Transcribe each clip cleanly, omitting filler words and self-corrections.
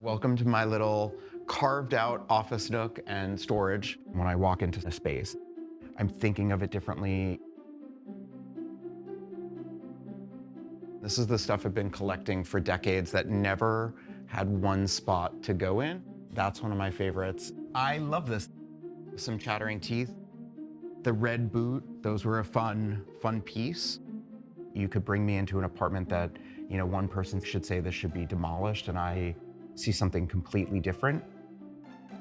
Welcome to my little carved out office nook and storage. When I walk into a space, I'm thinking of it differently. This is the stuff I've been collecting for decades that never had one spot to go in. That's one of my favorites. I love this. Some chattering teeth. The red boot, those were a fun piece. You could bring me into an apartment that, one person should say this should be demolished, and I see something completely different.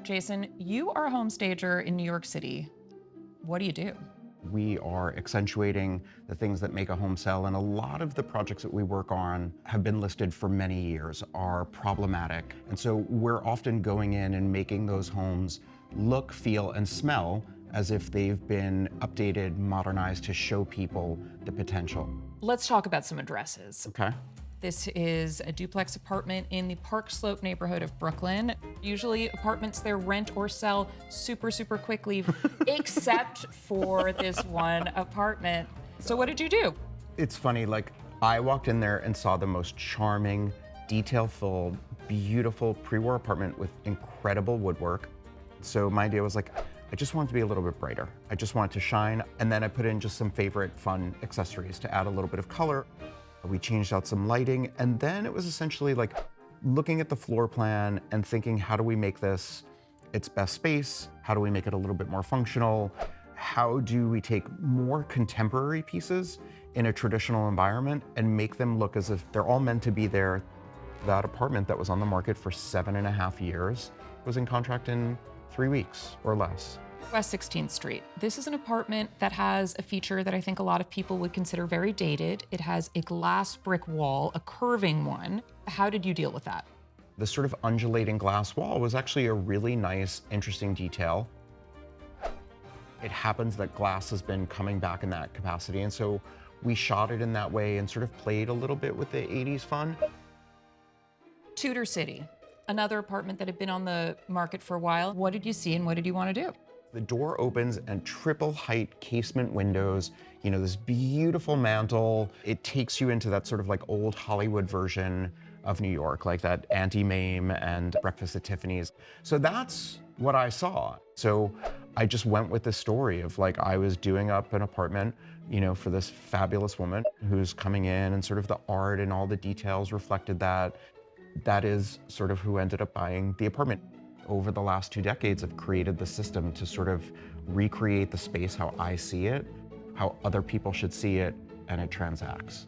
Jason, you are a home stager in New York City. What do you do? We are accentuating the things that make a home sell, and a lot of the projects that we work on have been listed for many years, are problematic. And so we're often going in and making those homes look, feel, and smell as if they've been updated, modernized to show people the potential. Let's talk about some addresses. Okay. This is a duplex apartment in the Park Slope neighborhood of Brooklyn. Usually apartments there rent or sell super quickly, except for this one apartment. So what did you do? It's funny, I walked in there and saw the most charming, detail-filled, beautiful pre-war apartment with incredible woodwork. So my idea was I just wanted to be a little bit brighter. I just wanted to shine. And then I put in just some favorite fun accessories to add a little bit of color. We changed out some lighting, and then it was essentially looking at the floor plan and thinking, how do we make this its best space? How do we make it a little bit more functional? How do we take more contemporary pieces in a traditional environment and make them look as if they're all meant to be there? That apartment that was on the market for 7.5 years was in contract in 3 weeks or less. West 16th Street. This is an apartment that has a feature that I think a lot of people would consider very dated. It has a glass brick wall, a curving one. How did you deal with that? The sort of undulating glass wall was actually a really nice, interesting detail. It happens that glass has been coming back in that capacity, and so we shot it in that way and sort of played a little bit with the 80s fun. Tudor City, another apartment that had been on the market for a while. What did you see and what did you want to do? The door opens and triple height casement windows, this beautiful mantle. It takes you into that sort of old Hollywood version of New York, like that Auntie Mame and Breakfast at Tiffany's. So that's what I saw. So I just went with the story of I was doing up an apartment, for this fabulous woman who's coming in, and sort of the art and all the details reflected that. That is sort of who ended up buying the apartment. Over the last 2 decades, I've created the system to sort of recreate the space how I see it, how other people should see it, and it transacts.